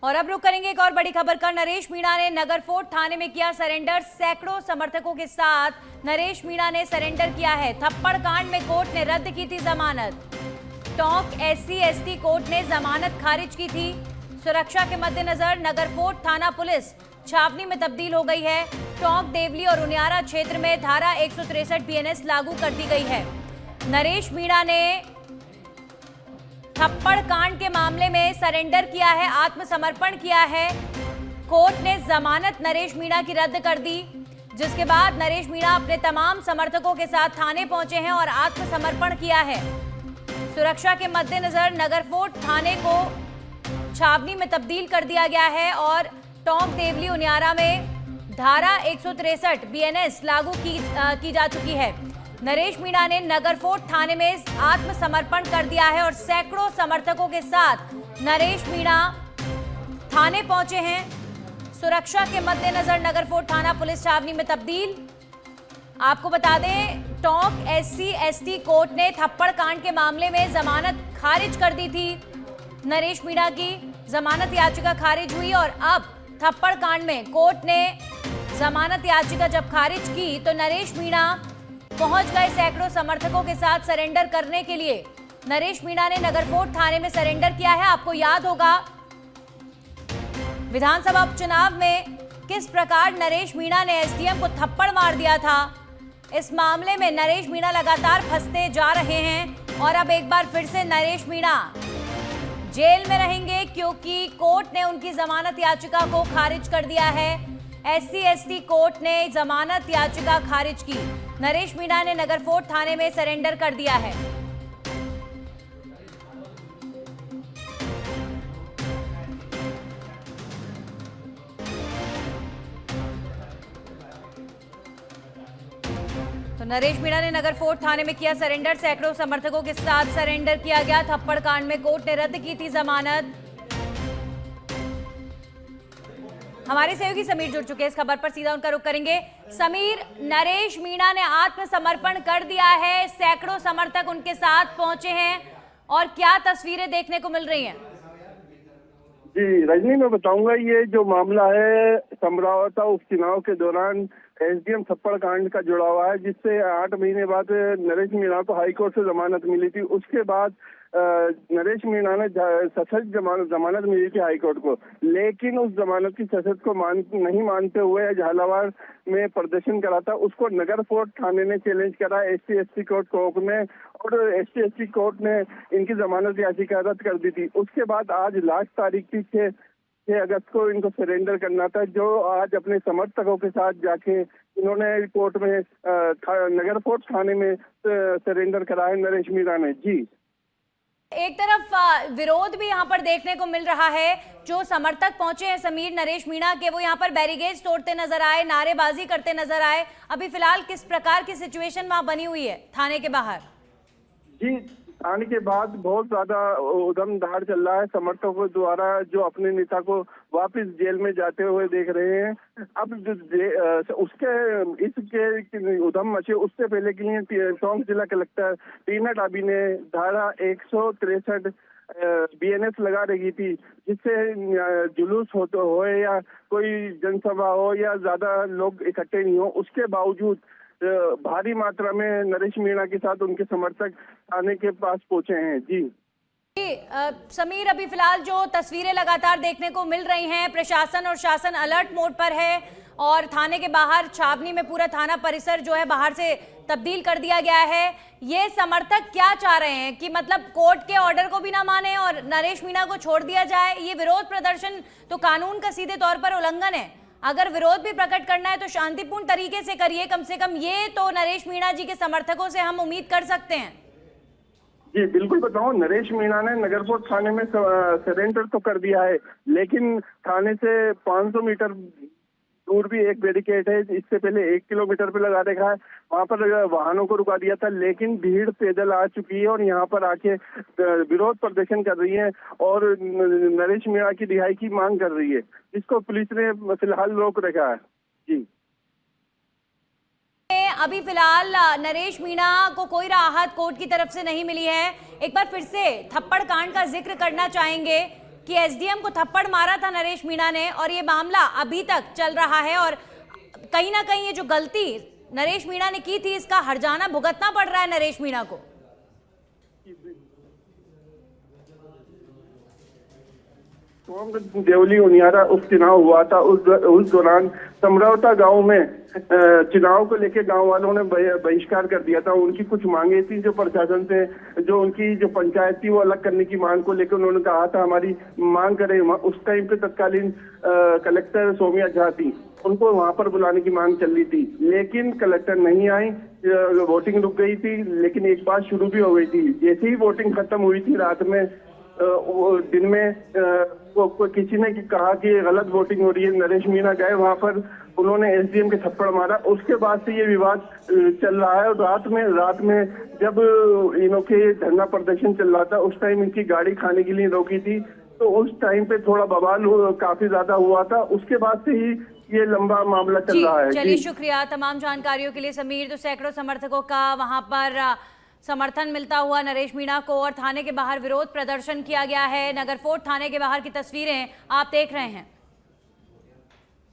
और अब रुक करेंगे एक और बड़ी खबर का। नरेश मीणा ने नगर फोर्ट थाने में किया सरेंडर। सैकड़ों समर्थकों के साथ नरेश मीणा ने सरेंडर किया है। थप्पड़ कांड में कोर्ट ने रद्द की थी जमानत। टोंक SC/ST कोर्ट ने जमानत खारिज की थी। सुरक्षा के मद्देनजर नगर फोर्ट थाना पुलिस छावनी में तब्दील हो गई है। टोंक, देवली और उनियारा क्षेत्र में धारा 163 BNS लागू कर दी गई है। नरेश मीणा ने थप्पड़ कांड के मामले में सरेंडर किया है, आत्मसमर्पण किया है। कोर्ट ने जमानत नरेश मीणा की रद्द कर दी, जिसके बाद नरेश मीणा अपने तमाम समर्थकों के साथ थाने पहुंचे हैं और आत्मसमर्पण किया है। सुरक्षा के मद्देनजर नगर फोर्ट थाने को छावनी में तब्दील कर दिया गया है और टोंक, देवली, उनियारा में धारा 163 BNS लागू की जा चुकी है। नरेश मीणा ने नगर फोर्ट थाने में आत्मसमर्पण कर दिया है और सैकड़ों समर्थकों के साथ नरेश मीणा थाने पहुंचे हैं। सुरक्षा के मद्देनजर नगर फोर्ट थाना पुलिस छावनी में तब्दील। आपको बता दें, टोंक SC/ST कोर्ट ने थप्पड़ कांड के मामले में जमानत खारिज कर दी थी। नरेश मीणा की जमानत याचिका खारिज हुई और अब थप्पड़ कांड में कोर्ट ने जमानत याचिका जब खारिज की तो नरेश मीणा पहुंच गए सैकड़ों समर्थकों के साथ सरेंडर करने के लिए। नरेश मीणा ने नगर फोर्ट थाने में सरेंडर किया है। आपको याद होगा विधानसभा उपचुनाव में किस प्रकार नरेश मीणा ने SDM को थप्पड़ मार दिया था। इस मामले में नरेश मीणा लगातार फंसते जा रहे हैं और अब एक बार फिर से नरेश मीणा जेल में रहेंगे क्योंकि कोर्ट ने उनकी जमानत याचिका को खारिज कर दिया है। SC/ST कोर्ट ने जमानत याचिका खारिज की। नरेश मीणा ने नगर फोर्ट थाने में सरेंडर कर दिया है। तो नरेश मीणा ने नगर फोर्ट थाने में किया सरेंडर। सैकड़ों समर्थकों के साथ सरेंडर किया गया। थप्पड़ कांड में कोर्ट ने रद्द की थी जमानत। हमारे सहयोगी समीर जुड़ चुके हैं इस खबर पर, सीधा उनका रुख करेंगे। समीर, नरेश मीणा ने आत्मसमर्पण कर दिया है, सैकड़ों समर्थक उनके साथ पहुंचे हैं और क्या तस्वीरें देखने को मिल रही हैं? जी रजनी, मैं बताऊंगा ये जो मामला है समरावता उपचुनाव के दौरान SDM थप्पड़ कांड का जुड़ा हुआ है, जिससे 8 महीने बाद नरेश मीणा को हाईकोर्ट से जमानत मिली थी। उसके बाद नरेश मीणा ने सशर्त जमानत मिली थी हाईकोर्ट को, लेकिन उस जमानत की सशर्त को नहीं मानते हुए झालावाड़ में प्रदर्शन करा था। उसको नगर फोर्ट थाने ने चैलेंज करा SC/ST कोर्ट में और SC/ST कोर्ट ने इनकी जमानत याचिका रद्द कर दी थी। उसके बाद आज लास्ट तारीख थी 6 अगस्त को इनको सरेंडर करना था, जो आज अपने समर्थकों के साथ जाके इन्होंने कोर्ट में नगर फोर्ट थाने में सरेंडर करा है नरेश मीणा ने। जी, एक तरफ विरोध भी यहाँ पर देखने को मिल रहा है। जो समर्थक पहुंचे हैं समीर नरेश मीणा के, वो यहाँ पर बैरिकेड्स तोड़ते नजर आए, नारेबाजी करते नजर आए। अभी फिलहाल किस प्रकार की सिचुएशन वहां बनी हुई है थाने के बाहर? जी, आने के बाद बहुत ज्यादा उधम दहाड़ चल रहा है। समर्थकों द्वारा जो अपने नेता को वापस जेल में जाते हुए देख रहे हैं। अब इसके उधम मचे उससे पहले के लिए टोंक जिला कलेक्टर टीना डाबी ने धारा 163 BNS लगा रही थी, जिससे जुलूस हो या कोई जनसभा हो या ज्यादा लोग इकट्ठे नहीं हो। उसके बावजूद भारी मात्रा में नरेश मीणा के साथ उनके समर्थक थाने के पास पहुंचे हैं। जी समीर, अभी फिलहाल जो तस्वीरें लगातार देखने को मिल रही हैं, प्रशासन और शासन अलर्ट मोड पर है और थाने के बाहर छावनी में पूरा थाना परिसर जो है बाहर से तब्दील कर दिया गया है। ये समर्थक क्या चाह रहे हैं कि मतलब कोर्ट के ऑर्डर को भी ना माने और नरेश मीणा को छोड़ दिया जाए? ये विरोध प्रदर्शन तो कानून का सीधे तौर पर उल्लंघन है। अगर विरोध भी प्रकट करना है तो शांतिपूर्ण तरीके से करिए, कम से कम ये तो नरेश मीणा जी के समर्थकों से हम उम्मीद कर सकते हैं। जी बिल्कुल बताऊं, नरेश मीणा ने नगर फोर्ट थाने में सरेंडर तो कर दिया है, लेकिन थाने से 500 मीटर दूर भी एक बैरिकेड है। इससे पहले 1 किलोमीटर पे लगा देखा है, वहां पर वाहनों को रुका दिया था, लेकिन भीड़ पैदल आ चुकी है और यहाँ पर आके विरोध प्रदर्शन कर रही है और नरेश मीणा की रिहाई की मांग कर रही है, जिसको पुलिस ने फिलहाल रोक रखा है। जी, अभी फिलहाल नरेश मीणा को कोई राहत कोर्ट की तरफ से नहीं मिली है। एक बार फिर से थप्पड़ कांड का जिक्र करना चाहेंगे कि एसडीएम को थप्पड़ मारा था नरेश मीणा ने और ये मामला अभी तक चल रहा है और कहीं ना कहीं ये जो गलती नरेश मीणा ने की थी इसका हर्जाना भुगतना पड़ रहा है नरेश मीणा को। देवली उनियारा उपचुनाव हुआ था, उस दौरान समरावता गांव में चुनाव को लेकर गांव वालों ने बहिष्कार कर दिया था। उनकी कुछ मांगे थी जो प्रशासन से, जो उनकी जो पंचायत थी वो अलग करने की मांग को लेकर उन्होंने कहा था हमारी मांग करें। उस टाइम पे तत्कालीन कलेक्टर सोमिया झा थी, उनको वहां पर बुलाने की मांग चल रही थी, लेकिन कलेक्टर नहीं आई, वोटिंग रुक गई थी। लेकिन एक बात शुरू भी हो गई थी, जैसे ही वोटिंग खत्म हुई थी रात में, दिन में किसी ने कहा कि गलत वोटिंग हो रही है, नरेश मीणा गए वहां पर, उन्होंने एसडीएम के थप्पड़ मारा। उसके बाद से ये विवाद चल रहा है। और रात में जब इनों के धरना प्रदर्शन चल रहा था, उस टाइम इनकी गाड़ी खाने के लिए रोकी थी, तो उस टाइम पे थोड़ा बवाल काफी ज्यादा हुआ था। उसके बाद से ही ये लंबा मामला चल रहा है। चलिए, शुक्रिया तमाम जानकारियों के लिए समीर। तो सैकड़ों समर्थकों का वहां पर समर्थन मिलता हुआ नरेश मीणा को और थाने के बाहर विरोध प्रदर्शन किया गया है। नगर फोर्ट थाने के बाहर की तस्वीरें आप देख रहे हैं।